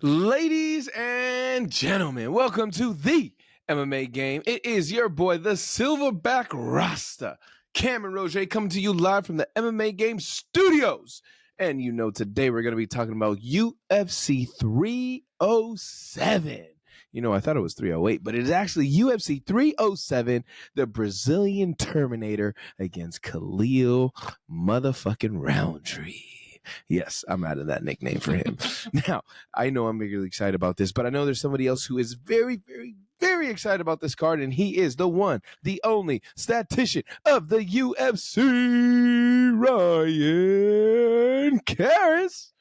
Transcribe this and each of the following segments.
Ladies and gentlemen, welcome to the MMA game. It is your boy, the Silverback Rasta, Cam and Roget, coming to you live from the MMA game studios. And you know, today we're going to be talking about UFC 307. You know, I thought it was 308, but it is actually UFC 307, the Brazilian Terminator against Khalil motherfucking Rountree. Yes, I'm out of that nickname for him. Now, I know I'm really excited about this, but I know there's somebody else who is very, very, very excited about this card, and he is the one, the only statistician of the UFC, Ryan Cariss.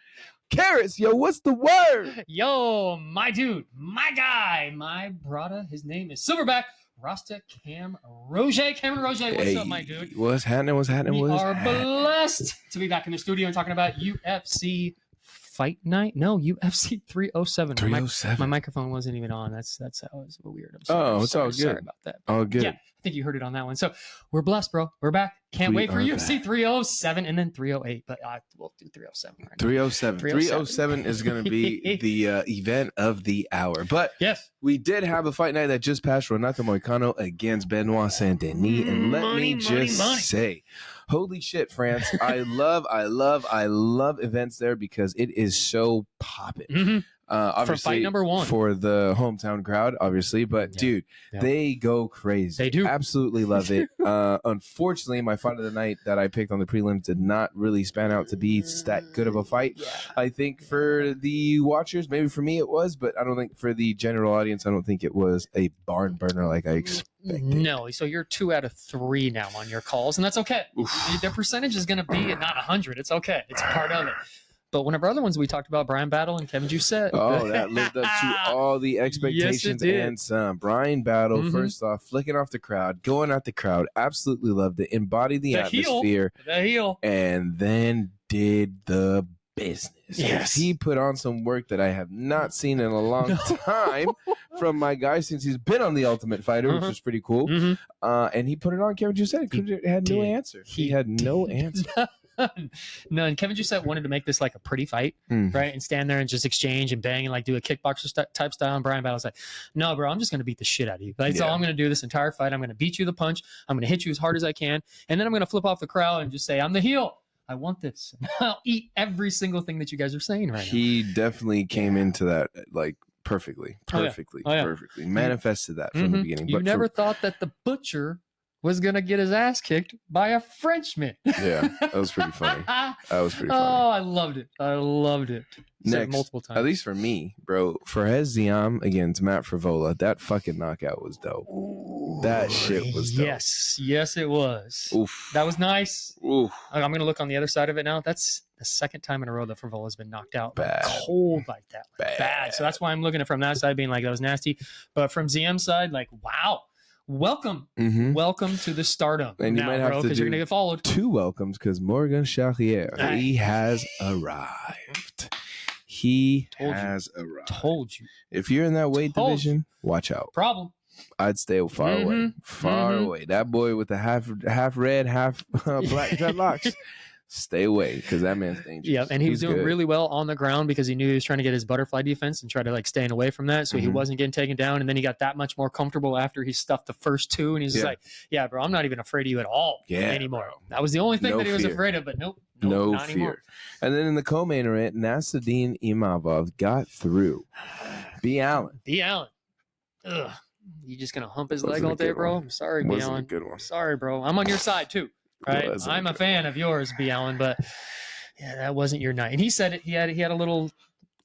Cariss, yo, what's the word? Yo, my dude, my guy, my brother. His name is Silverback Rasta Cam Roget. Cam and Roget, what's up, my dude? What's happening? We are blessed to be back in the studio and talking about UFC Fight Night. No, UFC 307. 307. My microphone wasn't even on. That's how it was weird. I'm sorry. It's all good. Sorry about that. All good. Yeah, I think you heard it on that one. So we're blessed, bro. We're back. Can't wait for UFC 307 and then 308, but we'll do 307 right now. 307. 307 is going to be the event of the hour. But yes, we did have a fight night that just passed, Renato Moicano against Benoit Saint-Denis. And let me just say, holy shit, France. I love events there because it is so popping. Mm-hmm. Obviously, for fight number one. For the hometown crowd, obviously. But, dude, they go crazy. They do. Absolutely love it. Unfortunately, my fight of the night that I picked on the prelims did not really span out to be that good of a fight. Yeah. I think for the watchers, maybe for me it was, but I don't think for the general audience, I don't think it was a barn burner like I expected. No, so you're 2 out of 3 now on your calls, and that's okay. Oof. The percentage is going to be at not 100. It's okay. It's part of it. But one of our other ones we talked about, Brian Battle and Kevin Doucette. Oh, that lived up to all the expectations and some. Brian Battle, first off, flicking off the crowd, going at the crowd, absolutely loved it, embodied the atmosphere. The heel. And then did the business. Yes. He put on some work that I have not seen in a long time from my guy since he's been on The Ultimate Fighter, which was pretty cool. And he put it on Kevin Doucette. Had no answer. He had no answer. No, and Kevin Doucette wanted to make this like a pretty fight, right? And stand there and just exchange and bang and like do a kickboxer type style. And Brian Battle's like, no, bro, I'm just going to beat the shit out of you. That's all I'm going to do this entire fight. I'm going to beat you the punch. I'm going to hit you as hard as I can. And then I'm going to flip off the crowd and just say, I'm the heel. I want this. I'll eat every single thing that you guys are saying right now. He definitely came into that like perfectly. Manifested that from the beginning. You never thought that the butcher was going to get his ass kicked by a Frenchman. Yeah, that was pretty funny. Oh, I loved it. Next, multiple times. At least for me, bro, Forrest Ziam against Matt Frivola, that fucking knockout was dope. That shit was dope. Yes, it was. Oof. That was nice. Oof. I'm going to look on the other side of it now. That's the second time in a row that Frivola's been knocked out. Bad. Cold like that. Bad. So that's why I'm looking at it from that side being like, that was nasty. But from ZM's side, like, wow. Welcome to the stardom. And you might have to do you're gonna get followed. 2 welcomes because Morgan Charrier, he has arrived. Told you. If you're in that weight division, watch out. Problem. I'd stay far away. Away. That boy with the half red, half black dreadlocks. Stay away because that man's dangerous. Yeah, and he was doing really well on the ground because he knew he was trying to get his butterfly defense and try to like staying away from that, so he wasn't getting taken down. And then he got that much more comfortable after he stuffed the first 2, and he's just like, "Yeah, bro, I'm not even afraid of you at all anymore." Bro. That was the only thing that he was afraid of, but nope, no not fear. Anymore. And then in the co-main event, Nasruddin Imavov got through. B. Allen. Ugh. You just gonna hump his leg all day, bro? I'm sorry, B. Allen. Sorry, bro. I'm on your side too. Right, I'm a fan of yours, B. Allen, but yeah, that wasn't your night. And he said it. He had a little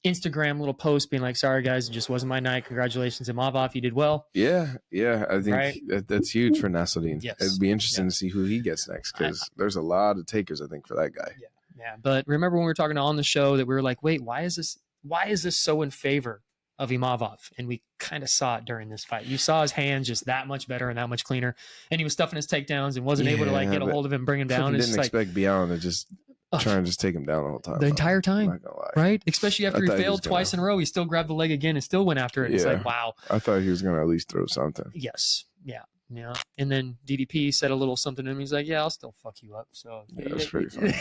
Instagram post being like, "Sorry guys, it just wasn't my night. Congratulations, Imavov, you did well." Yeah. I think that's huge for Nasruddin. Yes. It'd be interesting to see who he gets next because there's a lot of takers, I think, for that guy. Yeah. But remember when we were talking on the show that we were like, "Wait, why is this so in favor of Imavov?" And we kind of saw it during this fight. You saw his hands just that much better and that much cleaner, and he was stuffing his takedowns and wasn't able to like get a hold of him, bring him down. I didn't expect B. Allen to just try and just take him down the whole time. The entire time, I'm not gonna lie. right? Especially after he failed twice in a row, he still grabbed the leg again and still went after it. It's like, wow. I thought he was going to at least throw something. Yes, yeah. Yeah. And then DDP said a little something to him. He's like, yeah, I'll still fuck you up. So yeah, that's pretty funny.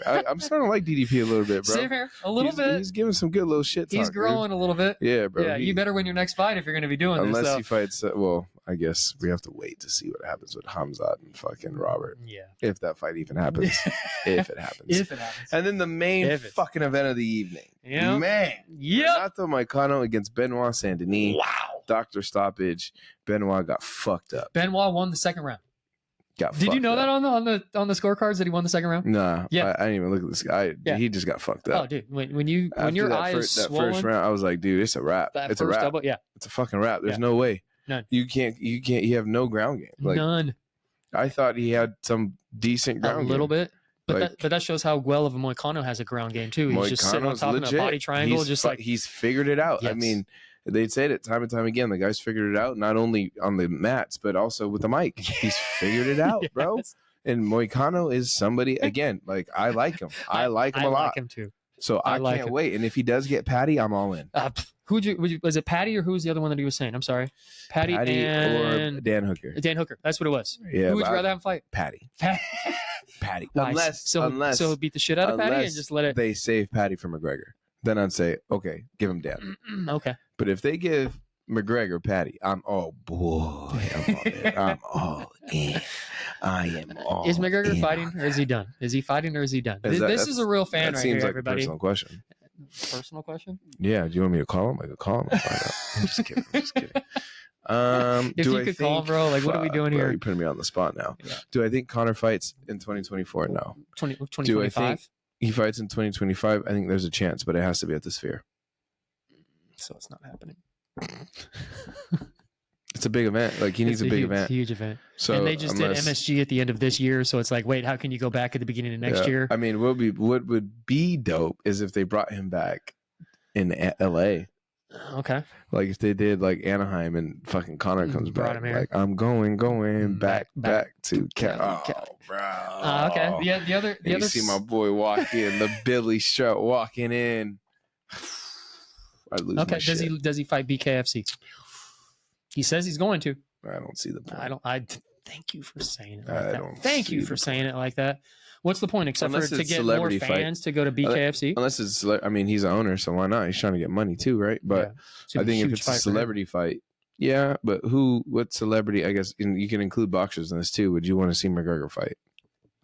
I'm starting to like DDP a little bit, bro. Same here. A little bit. He's giving some good little shit talk. He's growing a little bit. Yeah, bro. Yeah, you better win your next fight if you're going to be doing this. Unless he fights, well, I guess we have to wait to see what happens with Hamzat and fucking Robert. Yeah. If that fight even happens. If it happens. If it happens. And then the main fucking event of the evening. Yeah. Man. Yep. Renato Moicano against Benoit Saint-Denis. Wow. Doctor stoppage. Benoit got fucked up. Benoit won the second round. Did you know that on the scorecards that he won the second round? Nah. Yeah. I didn't even look at this guy. Yeah. He just got fucked up. Oh, dude. When your eyes swollen, that first round, I was like, dude, it's a wrap. It's a wrap. Yeah. It's a fucking wrap. There's no way. None. You can't. You have no ground game. Like, none. I thought he had some decent ground game. A little bit. But that shows how well of a Moicano has a ground game too. He's just sitting on top of a body triangle, he's figured it out. Yes. I mean, they'd said it time and time again. The guy's figured it out, not only on the mats but also with the mic. He's figured it out, bro. And Moicano is somebody again. Like I like him. I like him a lot. I like him too. So I can't wait. And if he does get Patty, I'm all in. Was it Patty or who was the other one that he was saying? I'm sorry, Patty and or Dan Hooker. Dan Hooker. That's what it was. Yeah. Who would you rather have him fight? Patty. Patty. Nice. Unless beat the shit out of Patty and just let it. They save Patty from McGregor. Then I'd say, okay, give him Dan. Okay. But if they give McGregor Patty, I'm all boy. I'm all in. I am all. Is McGregor in fighting or is he done? Is he fighting or is he done? This is a real fan right here, like everybody. Personal question. Personal question? Yeah. Do you want me to call him? I could call him and find out. I'm just kidding. If you could call him, bro, like what are we doing here? You're putting me on the spot now. Yeah. Do I think Conor fights in 2024? No. 2025? Do I think he fights in 2025? I think there's a chance, but it has to be at the Sphere. So it's not happening. It's a big event. Like he needs a big event. Huge event. So and they just did MSG at the end of this year, so it's like, wait, how can you go back at the beginning of next year? I mean, what would be dope is if they brought him back in LA. Okay. Like if they did like Anaheim and fucking Conor comes back. Like I'm going back to Cal. Oh, bro. Okay. Yeah. The other. You see my boy walk in, the Billy Strut walking in. I lose my shit. Does he fight BKFC? He says he's going to. I don't see the point. I thank you for saying it like that. Thank you for saying it like that. What's the point except for to get more fans to go to BKFC? Unless it's, I mean, he's an owner, so why not? He's trying to get money too, right? But I think if it's a celebrity fight, yeah. But what celebrity? I guess you can include boxers in this too. Would you want to see McGregor fight?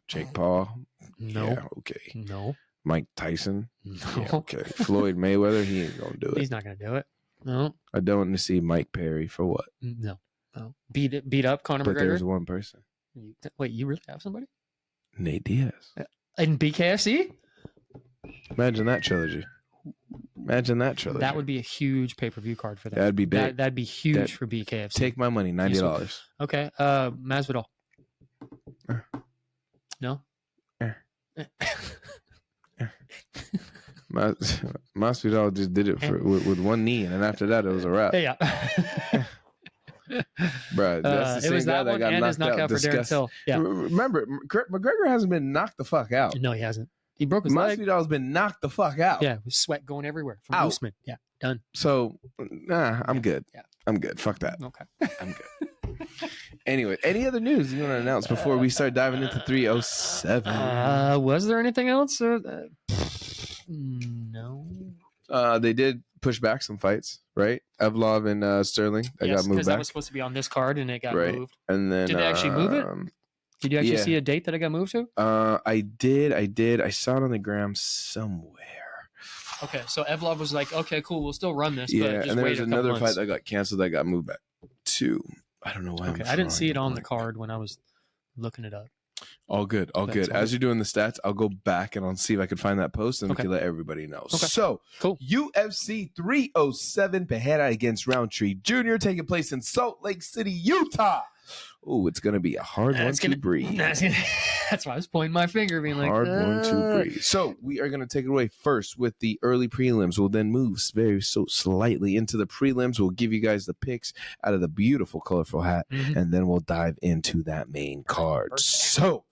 Jake Paul? No. Yeah, okay. No. Mike Tyson? No. Yeah, okay. Floyd Mayweather? He ain't gonna do it. He's not gonna do it. No. I don't want to see Mike Perry for what? No. Beat up Conor McGregor. But there's one person. Wait, you really have somebody? Nate Diaz. In BKFC? Imagine that trilogy. That would be a huge pay-per-view card for that. That'd be big. That'd be huge for BKFC. Take my money, $90. Okay. Masvidal. No? Masvidal just did it with one knee, and then after that, it was a wrap. Yeah. Bro, that's the same guy that got knocked out. For Darren Till. Yeah. Remember, McGregor hasn't been knocked the fuck out. No, he hasn't. He broke his leg. Masvidal's been knocked the fuck out. Yeah, with sweat going everywhere from Usman. Yeah, done. So, I'm good. Yeah. I'm good. Fuck that. Okay. I'm good. Anyway, any other news you want to announce before we start diving into 307? Was there anything else? No. They did push back some fights, right? Evlov and Sterling. That got moved back. That was supposed to be on this card, and it got moved. And then did they actually move it? Did you actually see a date that it got moved to? I did. I saw it on the gram somewhere. Okay, so Evlov was like, "Okay, cool, we'll still run this." Yeah, but just and there was another months. fight that got canceled that got moved back too. I don't know why. Okay, I didn't see it on the card when I was looking it up. All good. As you're doing the stats, I'll go back and I'll see if I can find that post and we can let everybody know. Okay. So, cool. UFC 307 Pereira against Rountree Jr. taking place in Salt Lake City, Utah. Oh, it's going to be a hard one to breathe. That's why I was pointing my finger, being like, hard one to breathe. So we are going to take it away first with the early prelims. We'll then move slightly into the prelims. We'll give you guys the picks out of the beautiful, colorful hat, and then we'll dive into that main card. So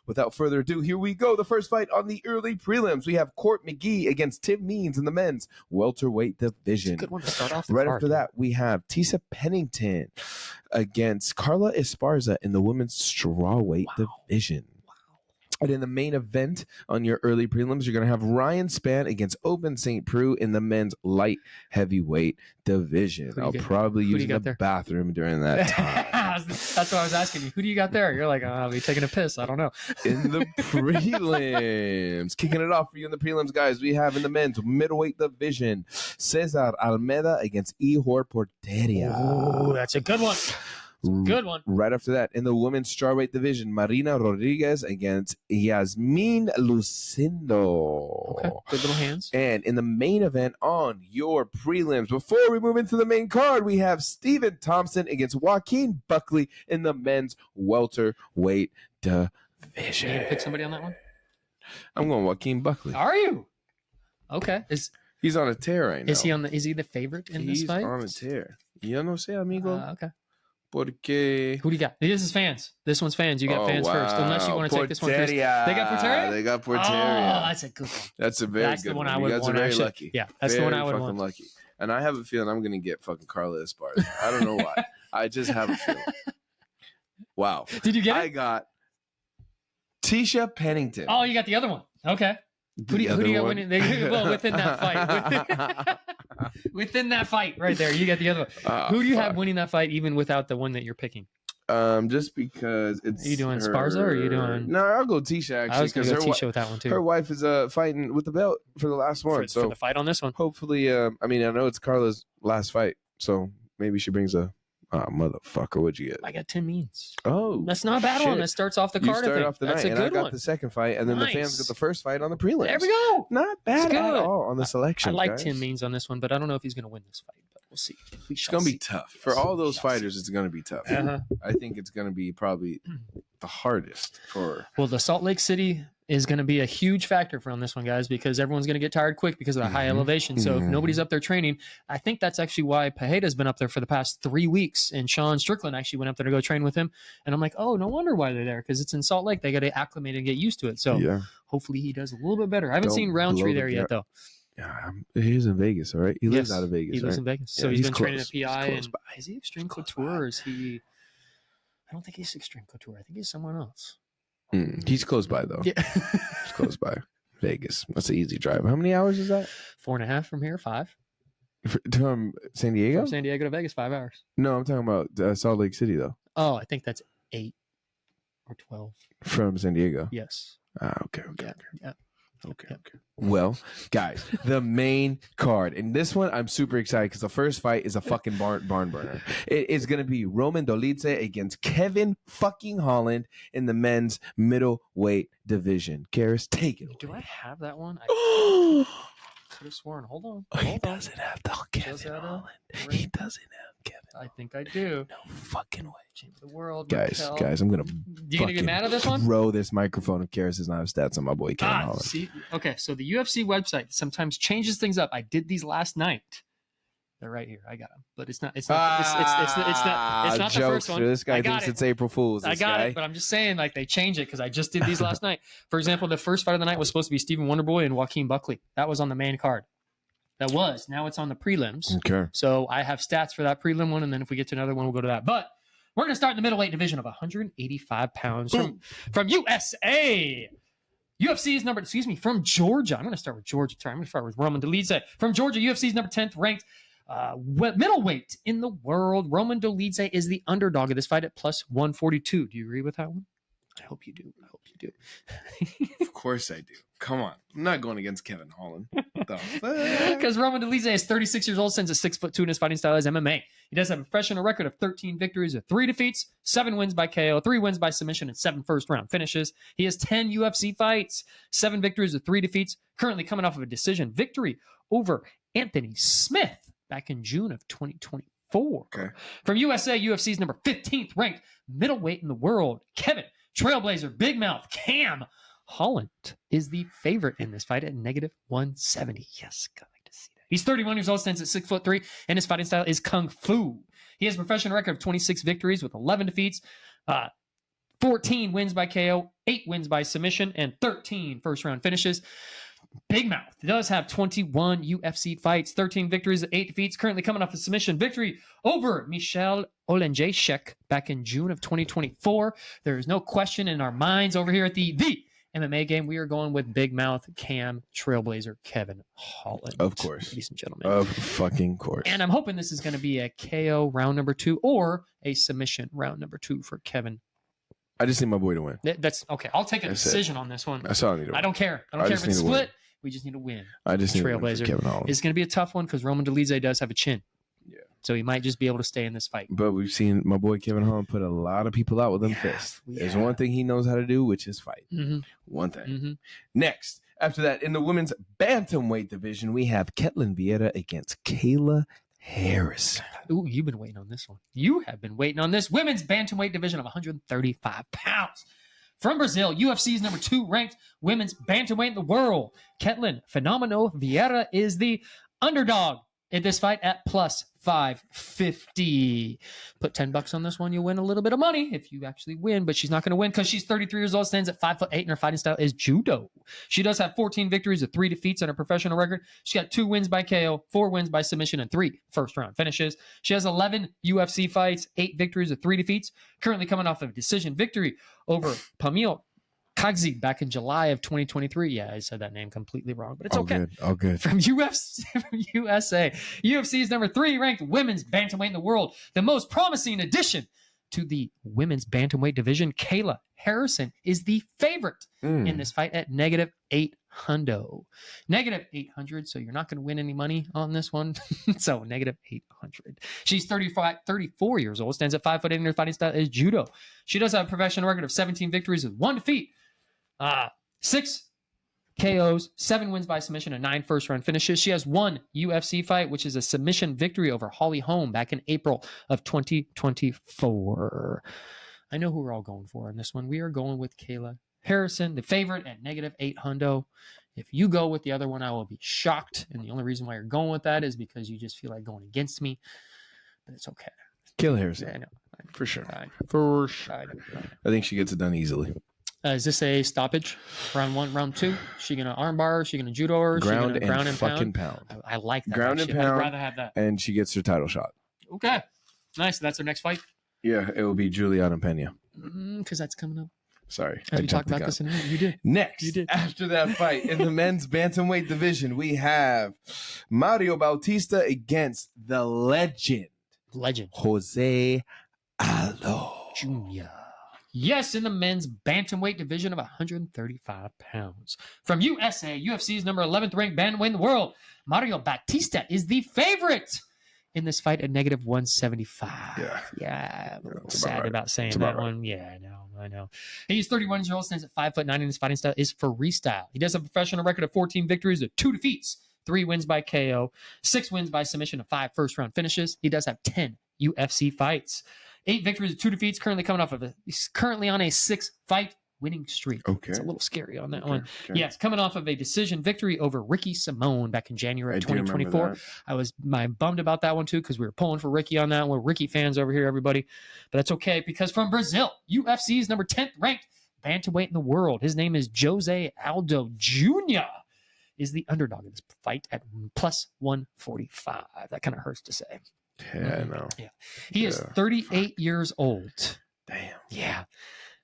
without further ado, here we go. The first fight on the early prelims. We have Court McGee against Tim Means in the men's welterweight division. Good one to start off the Right card, after that, we have Tisa Pennington against Carla Esparza in the women's strawweight division. And in the main event on your early prelims, you're going to have Ryan Spann against Open St. Preux in the men's light heavyweight division. I'll probably use the bathroom during that time. That's what I was asking you. Who do you got there? You're like, I'll be taking a piss. I don't know. In the prelims, kicking it off for you in the prelims, guys, we have in the men's middleweight division, Cesar Almeida against Ihor Porteria. Oh, that's a good one. Good one. Right after that, in the women's strawweight division, Marina Rodriguez against Yasmin Lucindo. Okay, good little hands. And in the main event on your prelims, before we move into the main card, we have Stephen Thompson against Joaquin Buckley in the men's welterweight division. You gonna pick somebody on that one? I'm going Joaquin Buckley. Are you? Okay. He's on a tear right now. Is he the favorite in this fight? He's on a tear. Yo no sé, amigo. Okay. Porque... Who do you got? This is fans. This one's fans. You got fans first. Unless you want to take this one first. They got Porteria? They got Porteria. Oh, that's a good one. That's a very good one. You guys are very lucky. Yeah, that's the one I would want. Lucky. And I have a feeling I'm going to get fucking Carla Esparza. I don't know why. I just have a feeling. Wow. Did you get it? I got Tisha Pennington. Oh, you got the other one. Okay. Who do you got winning? Well, within that fight. Within that fight right there, you got the other one. Who do you have winning that fight even without the one that you're picking? Just because it's... Are you doing Sparza or are you doing... No, I'll go Tisha, actually. I was going to go Tisha with that one, too. Her wife is fighting with the belt for the last one. For the fight on this one. Hopefully, I know it's Carla's last fight, so maybe she brings a... motherfucker, what'd you get? I got 10 means. Oh, that's not a bad one. That starts off the card. You start off the that's night, a good and I got one. the second fight, and then the fans got the first fight on the prelims. There we go. Not bad at all on the selection. I like 10 means on this one, but I don't know if he's going to win this fight. But we'll see. It's going to be tough for all those fighters. It's going to be tough. I think it's going to be probably the hardest for. Well, the Salt Lake City is going to be a huge factor for on this one, guys, because everyone's going to get tired quick because of the high elevation. So if nobody's up there training, I think that's actually why Pereira's been up there for the past 3 weeks. And Sean Strickland actually went up there to go train with him. And I'm like, oh, no wonder why they're there, because it's in Salt Lake. They got to acclimate and get used to it. So hopefully he does a little bit better. I haven't seen Rountree there yet, though. Yeah, he's in Vegas, all right? He lives out of Vegas. He lives in Vegas. So he's been training at PI. And is he Extreme Couture or is he... I don't think he's Extreme Couture. I think he's someone else. He's close by, though. Yeah. He's close by. Vegas. That's an easy drive. How many hours is that? 4.5 from here, 5. From San Diego? From San Diego to Vegas, 5 hours. No, I'm talking about Salt Lake City, though. Oh, I think that's 8 or 12. From San Diego? Yes. Okay. Yeah. Okay. Well, guys, the main card. And this one, I'm super excited because the first fight is a fucking barn burner. It is going to be Roman Dolidze against Kevin fucking Holland in the men's middleweight division. Cariss, take it away. Do I have that one? I could have sworn. Hold on. He doesn't have the Kevin Holland. He doesn't have Kevin. I think I do. No fucking way. Champion of the world. Guys, I'm going to You gonna get mad at this one? Throw this microphone if Cariss does not have stats on my boy Kevin Holland. See? Okay, so the UFC website sometimes changes things up. I did these last night. They're right here. I got them, but it's not the first one. This guy thinks it's April Fool's. I got it, but I'm just saying, like, they change it because I just did these last night. For example, the first fight of the night was supposed to be Stephen Wonderboy and Joaquin Buckley. That was on the main card. That was. Now it's on the prelims. Okay. So I have stats for that prelim one, and then if we get to another one, we'll go to that. But we're going to start in the middleweight division of 185 pounds from USA. UFC's from Georgia. I'm going to start with Georgia. Sorry, I'm going to start with Roman Dolidze. From Georgia, UFC's number 10th ranked middleweight in the world. Roman Dolidze is the underdog of this fight at plus 142. Do you agree with that one? I hope you do. Of course I do. Come on. I'm not going against Kevin Holland. Because Roman Dolidze is 36 years old, stands at 6'2", and his fighting style is MMA. He does have a professional record of 13 victories with 3 defeats, 7 wins by KO, 3 wins by submission, and 7 first-round finishes. He has 10 UFC fights, 7 victories with 3 defeats, currently coming off of a decision victory over Anthony Smith back in June of 2024. Okay. From USA, UFC's number 15th ranked middleweight in the world, Kevin Trailblazer Big Mouth Cam Holland is the favorite in this fight at -170. Yes, God, I like to see that. He's 31 years old, stands at 6'3", and his fighting style is Kung Fu. He has a professional record of 26 victories with 11 defeats, 14 wins by KO, 8 wins by submission, and 13 first-round finishes. Big Mouth does have 21 UFC fights, 13 victories, 8 defeats. Currently coming off a submission victory over Michelle Olenjacek back in June of 2024. There is no question in our minds over here at the MMA game. We are going with Big Mouth Cam Trailblazer Kevin Holland. Of course. Ladies and gentlemen. Of fucking course. And I'm hoping this is going to be a KO round number 2 or a submission round number 2 for Kevin. I just need my boy to win. That's okay. I'll take a decision on this one. That's all I need to win. I don't care. I don't care if it's split. We just need to win. I just need Trailblazer. to win for Kevin Holland. It's going to be a tough one because Roman Dolidze does have a chin. Yeah. So he might just be able to stay in this fight. But we've seen my boy Kevin Holland put a lot of people out with them fists. There's one thing he knows how to do, which is fight. Mm-hmm. One thing. Mm-hmm. Next, after that, in the women's bantamweight division, we have Ketlen Vieira against Kayla Harris. Ooh, you've been waiting on this one. You have been waiting on this. Women's bantamweight division of 135 pounds. From Brazil, UFC's number 2 ranked women's bantamweight in the world. Ketlen Fenomeno Vieira is the underdog in this fight at plus 550. Put $10 on this one, you'll win a little bit of money if you actually win, but she's not going to win because she's 33 years old, stands at 5'8", and her fighting style is judo. She does have 14 victories with 3 defeats on her professional record. She got 2 wins by KO, 4 wins by submission, and 3 first-round finishes. She has 11 UFC fights, 8 victories with 3 defeats. Currently coming off of a decision victory over Pamil Kagzi back in July of 2023. Yeah, I said that name completely wrong, but it's okay. All good. From UFC, from USA, UFC's number 3 ranked women's bantamweight in the world. The most promising addition to the women's bantamweight division, Kayla Harrison, is the favorite in this fight at -800. -800, so you're not going to win any money on this one. So -800. She's 34 years old, stands at 5'8", and her fighting style is judo. She does have a professional record of 17 victories with 1 defeat. 6 KOs, 7 wins by submission, and 9 first-round finishes. She has 1 UFC fight, which is a submission victory over Holly Holm back in April of 2024. I know who we're all going for in this one. We are going with Kayla Harrison, the favorite at -800. If you go with the other one, I will be shocked. And the only reason why you're going with that is because you just feel like going against me. But it's okay. Kayla Harrison. Yeah, I know. For sure. For sure. I think she gets it done easily. Is this a stoppage? Round 1, round 2? Is she going to armbar? Is she going to judo her? Ground and fucking pound. I like that. Ground and pound. I'd rather have that. And she gets her title shot. Okay. Nice. So that's her next fight? Yeah, it will be Juliana and Pena. Because that's coming up. Sorry. As we talked about this in a minute. You did. Next, You did. after that fight in the men's bantamweight division, we have Mario Bautista against the legend. Jose Aldo. Jr. Yes, in the men's bantamweight division of 135 pounds. From USA, UFC's number 11th ranked bantamweight in the world, Mario Bautista is the favorite in this fight at -175. Yeah, I'm a little sad about saying that one. Yeah, I know. He's 31 years old, stands at 5'9", and his fighting style is freestyle. He does have a professional record of 14 victories with 2 defeats, 3 wins by KO, 6 wins by submission, and 5 first-round finishes. He does have 10 UFC fights. 8 victories, 2 defeats. He's currently on a 6-fight winning streak. Okay. It's a little scary on that one. Okay. Yes, coming off of a decision victory over Ricky Simone back in January of 2024. I was bummed about that one too because we were pulling for Ricky on that one. We're Ricky fans over here, everybody. But that's okay because from Brazil, UFC's number 10th ranked bantamweight in the world. His name is Jose Aldo Jr. is the underdog in this fight at plus 145. That kind of hurts to say. Yeah, I know. Yeah. He is 38 years old. Damn. Yeah.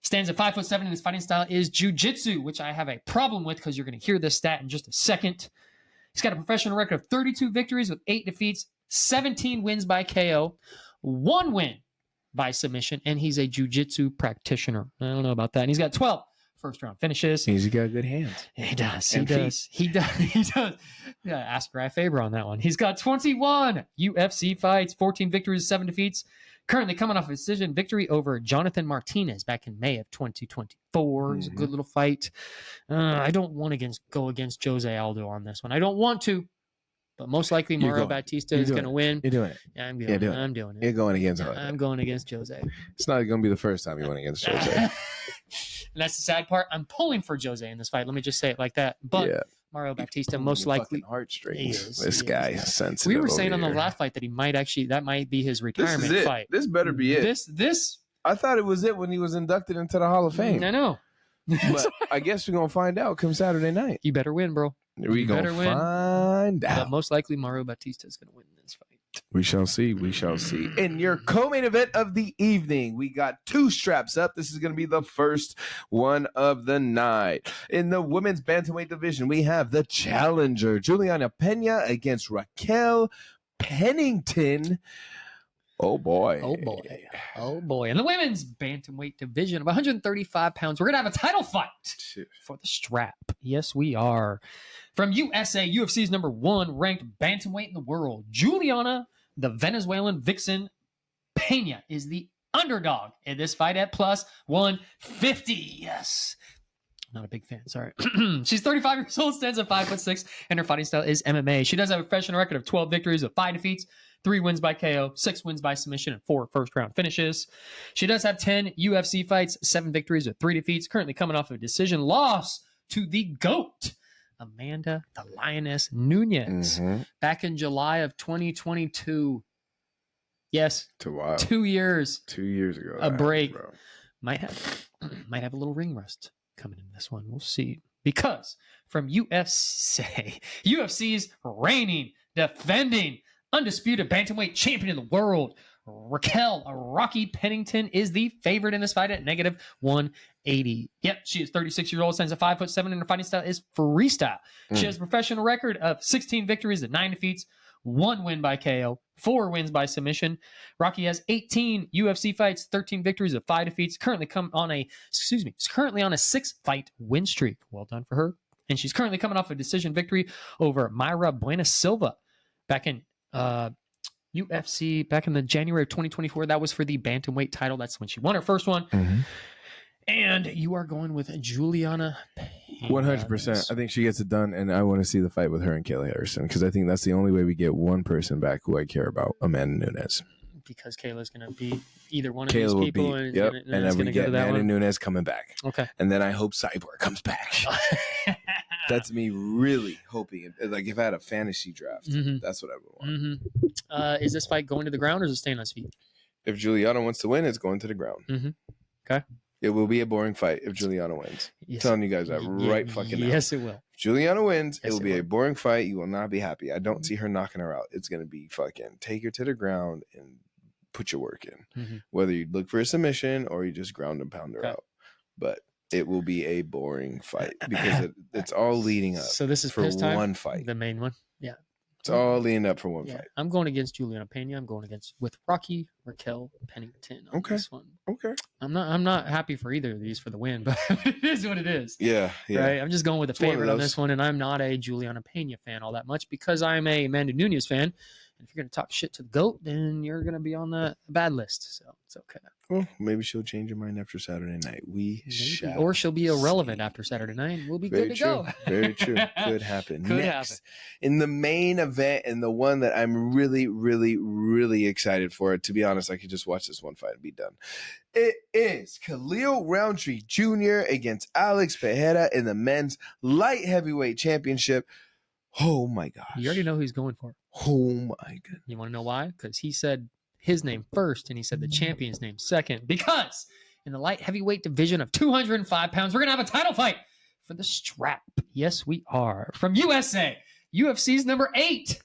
Stands at 5'7", and his fighting style is jiu-jitsu, which I have a problem with because you're going to hear this stat in just a second. He's got a professional record of 32 victories with 8 defeats, 17 wins by KO, 1 win by submission, and he's a jiu-jitsu practitioner. I don't know about that. And he's got 12 first-round finishes. He's got good hands. He does. He does. Yeah, ask Rai Faber on that one. He's got 21 UFC fights, 14 victories, 7 defeats. Currently coming off a decision victory over Jonathan Martinez back in May of 2024. It was a good little fight. I don't want to go against Jose Aldo on this one. I don't want to, but most likely Mario Bautista is going to win. You're doing it. Yeah, I'm doing it. I'm doing it. You're going against Jose. I'm going against Jose. It's not going to be the first time you went against Jose. And that's the sad part. I'm pulling for Jose in this fight. Let me just say it like that. But Mario Bautista most likely heartstrings. This guy is sensitive. We were saying on the last fight that that might be his retirement fight. This better be it. This I thought it was it when he was inducted into the Hall of Fame. I know. But I guess we're going to find out come Saturday night. You better win, bro. We're going to find out. But most likely Mario Bautista is going to win this fight. We shall see. We shall see. In your co-main event of the evening, we got 2 straps up. This is going to be the first one of the night. In the women's bantamweight division, we have the challenger, Juliana Pena against Raquel Pennington. Oh, boy. Oh, boy. Oh, boy. In the women's bantamweight division of 135 pounds, we're going to have a title fight for the strap. Yes, we are. From USA, UFC's #1 ranked bantamweight in the world, Juliana, the Venezuelan vixen, Pena is the underdog in this fight at plus 150. Yes. Not a big fan, sorry. She's 35 years old, stands at 5'6", and her fighting style is MMA. She does have a professional record of 12 victories with 5 defeats, 3 wins by KO, 6 wins by submission, and 4 first-round finishes. She does have 10 UFC fights, 7 victories with 3 defeats, currently coming off a decision loss to the GOAT, Amanda the Lioness Nunes, back in July of 2022. Yes. 2 years. 2 years ago. A break. Might have a little ring rust coming in this one. We'll see. Because from UFC's reigning, defending, undisputed bantamweight champion of the world, Raquel Rocky Pennington is the favorite in this fight at -180. Yep, she is 36 years old, stands at 5'7", and her fighting style is freestyle. She has a professional record of 16 victories and 9 defeats, 1 win by KO, 4 wins by submission. Rocky has 18 UFC fights, 13 victories with 5 defeats. Currently on a 6-fight win streak. Well done for her. And she's currently coming off a decision victory over Mayra Buena Silva back in UFC back in the January of 2024. That was for the bantamweight title. That's when she won her first one. And you are going with Juliana Pena. 100%. I think she gets it done, and I want to see the fight with her and Kayla Harrison because I think that's the only way we get one person back who I care about, Amanda Nunes. Because Kayla's going to be either one of these people. And then we get Amanda Nunes coming back. Okay. And then I hope Cyborg comes back. That's me really hoping. Like if I had a fantasy draft, that's what I would want. Is this fight going to the ground or is it staying on its feet? If Juliana wants to win, it's going to the ground. Okay. It will be a boring fight if Juliana wins. Yes. I'm telling you guys that right fucking now. Yes, it will. If Juliana wins, it will be a boring fight. You will not be happy. I don't see her knocking her out. It's going to be fucking take her to the ground and put your work in. Whether you look for a submission or you just ground and pound her out. But it will be a boring fight because it's all leading up. So this is for one fight. The main one? Yeah. It's all leading up for one fight. I'm going against Juliana Pena. I'm going with Raquel Pennington on this one. Okay. I'm not happy for either of these for the win, but it is what it is. Yeah. Right. I'm just going with the favorite on this one, and I'm not a Juliana Pena fan all that much because I'm a Amanda Nunes fan. And if you're going to talk shit to the GOAT, then you're going to be on the bad list. So it's okay. Well, maybe she'll change her mind after Saturday night. Or she'll be irrelevant after Saturday night. We'll be good to go. Very true. Could happen. Could Next, happen. In the main event and the one that I'm really, really, really excited for, to be honest, I could just watch this one fight and be done. It is Khalil Rountree Jr. against Alex Pereira in the men's light heavyweight championship. Oh, my gosh. You already know who he's going for. Oh, my goodness. You want to know why? Because he said his name first, and he said the champion's name second. Because in the light heavyweight division of 205 pounds, we're going to have a title fight for the strap. Yes, we are. From USA, UFC's #8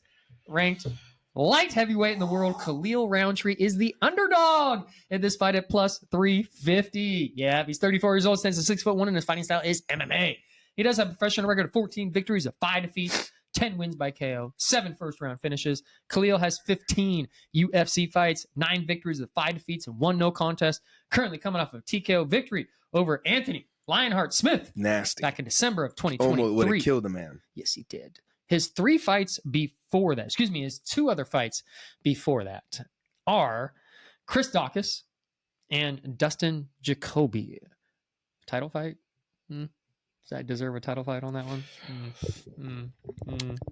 ranked light heavyweight in the world, Khalil Rountree is the underdog in this fight at plus 350. Yeah, he's 34 years old, stands at 6'1", and his fighting style is MMA. He does have a professional record of 14 victories, of 5 defeats, 10 wins by KO, 7 first-round finishes. Khalil has 15 UFC fights, 9 victories with 5 defeats, and 1 no contest. Currently coming off a TKO victory over Anthony Lionheart Smith. Nasty. Back in December of 2023. Almost would have killed the man. Yes, he did. His 3 fights before that, his 2 other fights before that are Chris Dawkins and Dustin Jacoby. Title fight? Does that deserve a title fight on that one?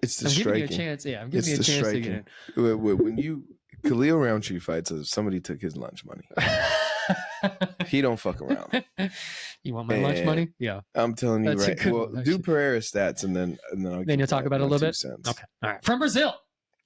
It's the I'm striking. giving you a chance. Yeah, I'm giving you a chance to get it. When Khalil Rountree fights, somebody took his lunch money. He don't fuck around. You want my lunch money? Yeah. I'm telling you, That's right. Well, do Pereira stats and then you'll talk about it a little bit. Cents. Okay. All right. From Brazil,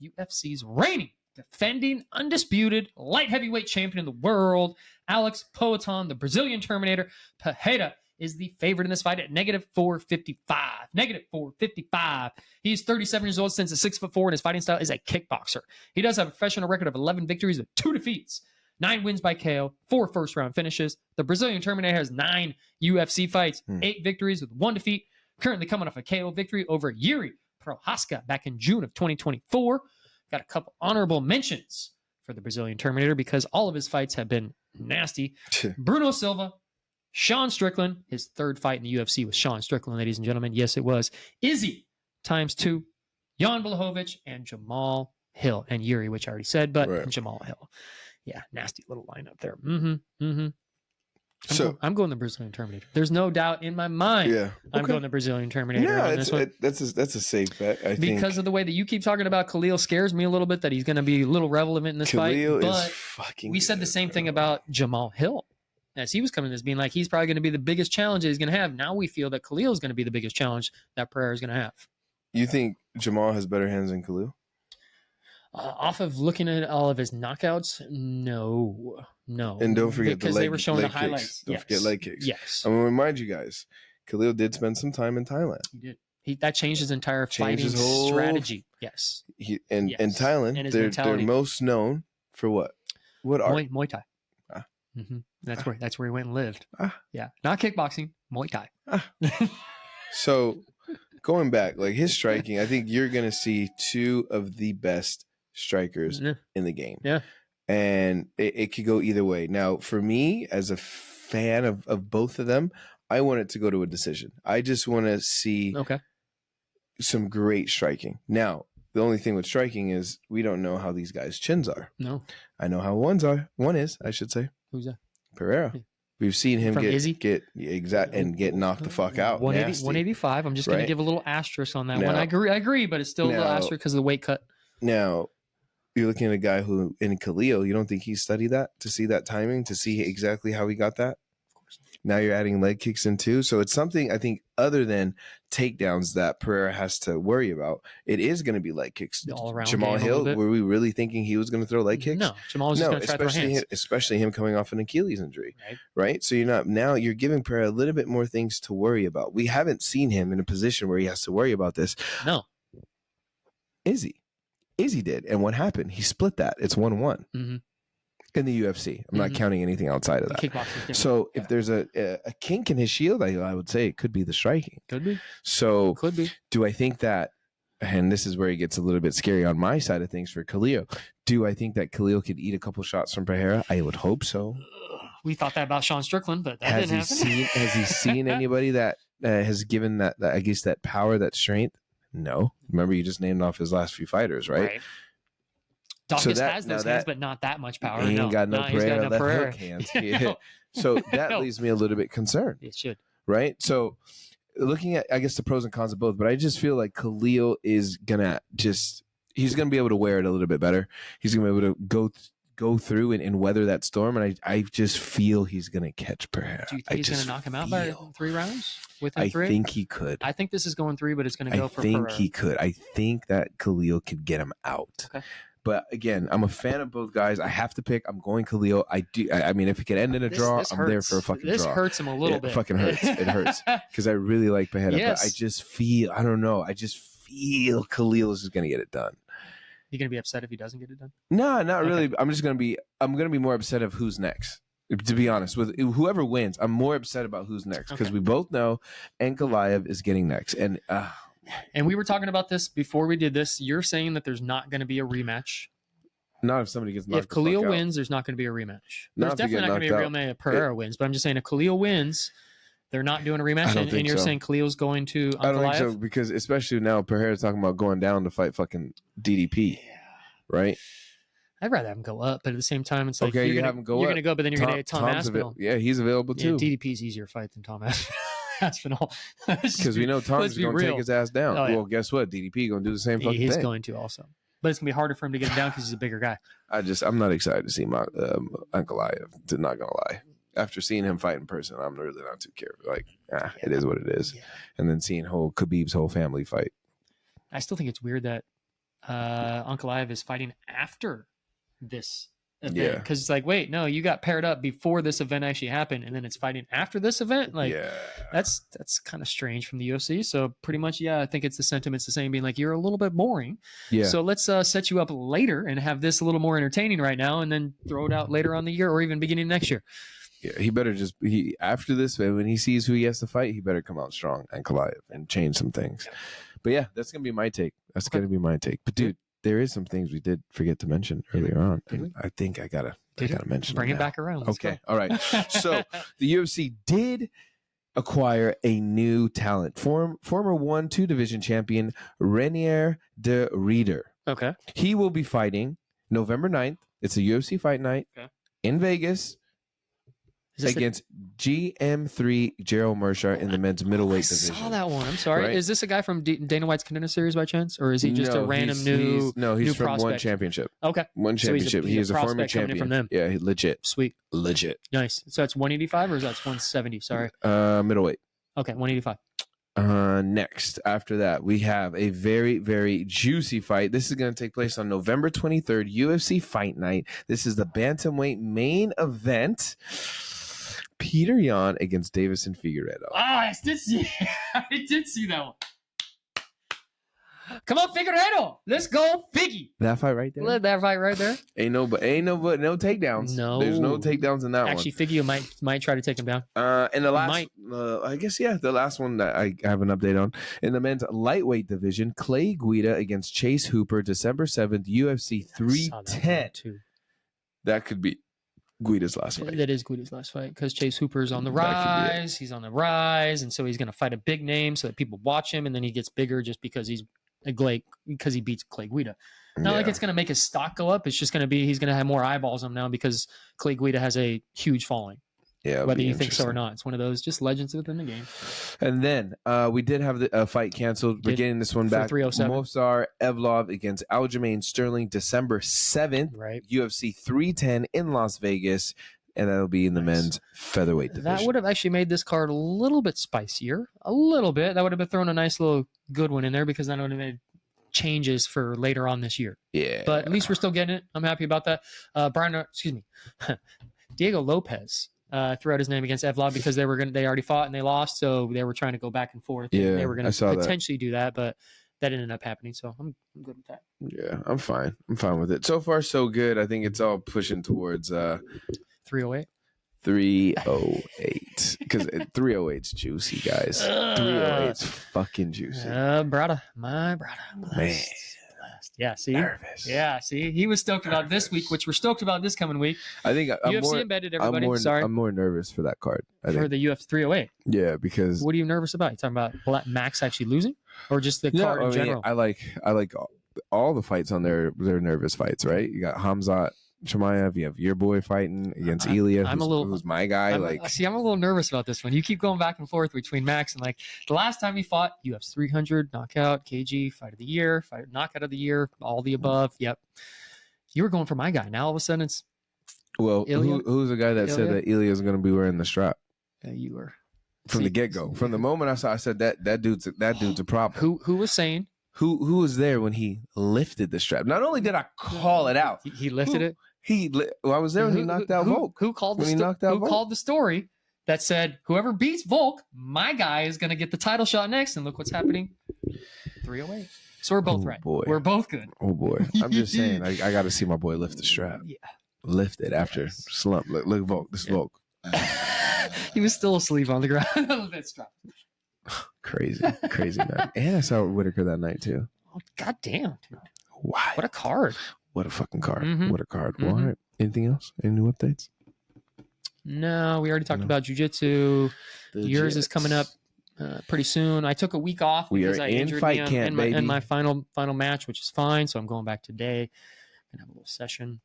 UFC's reigning defending undisputed light heavyweight champion of the world, Alex Poatan, the Brazilian Terminator. Pereira is the favorite in this fight at -455. -455. He's 37 years old, since 6'4", and his fighting style is a kickboxer. He does have a professional record of 11 victories with 2 defeats, 9 wins by KO, 4 first-round finishes. The Brazilian Terminator has 9 UFC fights, 8 victories with 1 defeat, currently coming off a KO victory over Yuri Prohaska back in June of 2024. Got a couple honorable mentions for the Brazilian Terminator because all of his fights have been nasty. Bruno Silva, Sean Strickland, his 3rd fight in the UFC was Sean Strickland, ladies and gentlemen. Yes, it was. Izzy × Jan Blachowicz, and Jamal Hill. And Yuri, which I already said, but Jamal Hill. Yeah, nasty little lineup there. I'm going the Brazilian Terminator. There's no doubt in my mind. Yeah, I'm going the Brazilian Terminator on this one. That's a safe bet. I think because of the way that you keep talking about Khalil scares me a little bit, that he's going to be a little relevant in this fight. But we said the same thing about Jamal Hill as he was coming to this, being like he's probably going to be the biggest challenge that he's going to have. Now we feel that Khalil is going to be the biggest challenge that Pereira is going to have. You think Jamal has better hands than Khalil? Off of looking at all of his knockouts, no. And don't forget because they were showing the highlights. Kicks. Don't forget leg kicks. Yes. I'm gonna remind you guys, Khalil did spend some time in Thailand. He did. That changed his entire fighting strategy. Yes. In Thailand, they're most known for what? What art? Muay Thai. That's where he went and lived. Yeah, not kickboxing, Muay Thai. So going back, like his striking, I think you're gonna see 2 of the best strikers in the game. Yeah. And it could go either way. Now, for me, as a fan of both of them, I want it to go to a decision. I just want to see some great striking. Now, the only thing with striking is we don't know how these guys' chins are. No. I know how one's are. One is, I should say. Who's that? Pereira. We've seen him get knocked the fuck out. 185. I'm just going to give a little asterisk on that one. I agree, but it's still a little asterisk because of the weight cut. Now, you're looking at a guy who, in Khalil, you don't think he studied that to see that timing, to see exactly how he got that? Of course. Now you're adding leg kicks in too. So it's something, I think, other than takedowns that Pereira has to worry about. It is going to be leg kicks. All around Jamal Hill, were we really thinking he was going to throw leg kicks? No, Jamal was just going to try to throw hands. Especially him coming off an Achilles injury, right? So you're giving Pereira a little bit more things to worry about. We haven't seen him in a position where he has to worry about this. No. Izzy did. And what happened? He split that. It's 1-1 in the UFC. I'm not counting anything outside of that. So if there's a kink in his shield, I would say it could be the striking. Could be. So could be. Do I think that, and this is where it gets a little bit scary on my side of things for Khalil, do I think that Khalil could eat a couple shots from Pereira? I would hope so. We thought that about Sean Strickland, but that didn't happen. Has he seen anybody that has given that, I guess, that power, that strength? No. Remember, you just named off his last few fighters, right? Dawkins has those hands, but not that much power. He ain't got no Pereira left hook hands. So that leaves me a little bit concerned. It should. Right? So looking at, I guess, the pros and cons of both, but I just feel like Khalil is going to he's going to be able to wear it a little bit better. He's going to be able to go through and weather that storm, and I just feel he's going to catch Pereira. Do you think he's going to knock him out by 3 rounds? Within 3? I think he could. I think this is going 3, but it's going to go for Pereira. I think he could. I think that Khalil could get him out. Okay. But again, I'm a fan of both guys. I have to pick. I'm going Khalil. I mean, if it could end in a draw, I'm there for a fucking draw. This hurts him a little bit. It fucking hurts. It hurts because I really like Pena. Yes. But I just feel, I don't know. I just feel Khalil is just going to get it done. You gonna be upset if he doesn't get it done? No, not really. I'm gonna be more upset of who's next. To be honest, with whoever wins, I'm more upset about who's next because we both know Ankalaev is getting next, and we were talking about this before we did this. You're saying that there's not going to be a rematch. Not if somebody gets knocked. If Khalil wins, there's not going to be a rematch. There's definitely not going to be a rematch if Pereira wins. But I'm just saying, if Khalil wins, they're not doing a rematch, and you're saying Khalil's going to Ankalaev? I don't think so, because especially now Pereira's talking about going down to fight fucking DDP, right? I'd rather have him go up, but at the same time, it's like okay, you're going to go, but then you're going to get Tom Aspinall. Yeah, he's available too. DDP's easier fight than Tom Aspinall. Because we know Tom's going to take his ass down. Oh, yeah. Well, guess what? DDP going to do the same fucking thing. He's going to also. But it's going to be harder for him to get him down because he's a bigger guy. I'm not excited to see my Ankalaev, not going to lie. After seeing him fight in person, I'm really not too careful. Like, it is what it is. Yeah. And then seeing Khabib's whole family fight. I still think it's weird that Ankalaev is fighting after this event. Yeah. Because it's like, wait, no, you got paired up before this event actually happened, and then it's fighting after this event. Like, that's kind of strange from the UFC. So pretty much, yeah, I think it's the sentiment's the same, being like, you're a little bit boring. Yeah. So let's set you up later and have this a little more entertaining right now, and then throw it out later on the year or even beginning next year. Yeah, he better just after this, when he sees who he has to fight, he better come out strong and Ankalaev and change some things. Yeah. But yeah, that's gonna be my take. That's gonna be my take. But dude, there is some things we did forget to mention earlier on, and I think I gotta mention. Bring it back around. Okay, all right. So the UFC did acquire a new talent, former 1-2 division champion Renier de Reeder. Okay, he will be fighting November 9th. It's a UFC fight night in Vegas. Against GM3 Gerald Mershaw in the men's middleweight division. I saw that one. I'm sorry. Right? Is this a guy from Dana White's Contender Series by chance? Or is he just a random he's new from prospect? one championship. Okay. One championship. He's a former champion. From them. Yeah, legit. Sweet. Legit. Nice. So that's 185 or is that 170? Sorry. Middleweight. Okay, 185. Next, after that, we have a very, very juicy fight. This is going to take place on November 23rd, UFC Fight Night. This is the Bantamweight main event. Peter Yan against Davison Figueiredo. I did see that one. Come on, Figueiredo. Let's go, Figgy. That fight right there? That fight right there. Ain't no takedowns. No. There's no takedowns in that one. Actually, Figgy might try to take him down. And the last, the last one that I have an update on. In the men's lightweight division, Clay Guida against Chase Hooper, December 7th, UFC 310. That could be Guida's last fight. That is Guida's last fight because Chase Hooper's on the rise. He's on the rise, and so he's going to fight a big name so that people watch him, and then he gets bigger just because he beats Clay Guida. Not like it's going to make his stock go up. It's just going to be he's going to have more eyeballs on him now because Clay Guida has a huge following. Yeah, whether you think so or not, it's one of those just legends within the game. And then we did have the fight canceled. We're getting this one back. Movsar Evlov against Aljamain Sterling, December 7th. Right. UFC 310 in Las Vegas, and that'll be in the men's featherweight division. That would have actually made this card a little bit spicier, a little bit. That would have been thrown a nice little good one in there because that would have made changes for later on this year. Yeah, but at least we're still getting it. I'm happy about that. Diego Lopez. Threw out his name against Evlov because they already fought and they lost, so they were trying to go back and forth. Yeah, and they were going to potentially do that, but that ended up happening. So I'm good with that. Yeah, I'm fine. I'm fine with it. So far, so good. I think it's all pushing towards 308. 308 because 308's juicy, guys. 308's fucking juicy. My brother. Man. Yeah, see? Nervous. Yeah, see? He was stoked about this week, which we're stoked about this coming week. I think UFC embedded, everybody. I'm more nervous for that card. For the UFC 308? Yeah, because... What are you nervous about? You talking about Max actually losing? Or just the card in general? I like all the fights on there. They're nervous fights, right? You got Khamzat Chimaev, you have your boy fighting against Ilya, who's my guy. I'm a little nervous about this one. You keep going back and forth between Max and the last time he fought, UFC 300, knockout, KG, fight of the year, knockout of the year, all the above. Yep. You were going for my guy. Now all of a sudden it's who's the guy that said that Ilya is going to be wearing the strap? You were from the get-go. From the moment I said that dude's a problem. Who was saying? Who was there when he lifted the strap? Not only did I call it out, he lifted it. I was there when he knocked out Volk. Who called the story that said whoever beats Volk, my guy is going to get the title shot next? And look what's happening. 308. So we're both right. Boy. We're both good. Oh boy. I'm just saying. I got to see my boy lift the strap. Yeah. Lift it after slump. Look Volk. This Volk. He was still asleep on the ground. That strap. Crazy man. And I saw Whitaker that night too. Oh, God damn. Why? What a card. What a fucking card. Mm-hmm. What a card. Mm-hmm. Well, all right. Anything else? Any new updates? No, we already talked about jiu-jitsu. Yours is coming up pretty soon. I took a week off because I injured me in my final match, which is fine. So I'm going back today and have a little session.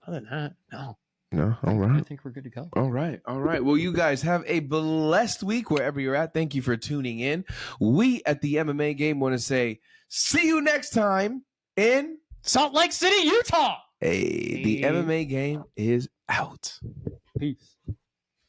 Other than that, no. No, all right. I think we're good to go. All right. Well, you guys have a blessed week wherever you're at. Thank you for tuning in. We at the MMA Game want to say, see you next time in Salt Lake City, Utah. Hey, the MMA Game is out. Peace.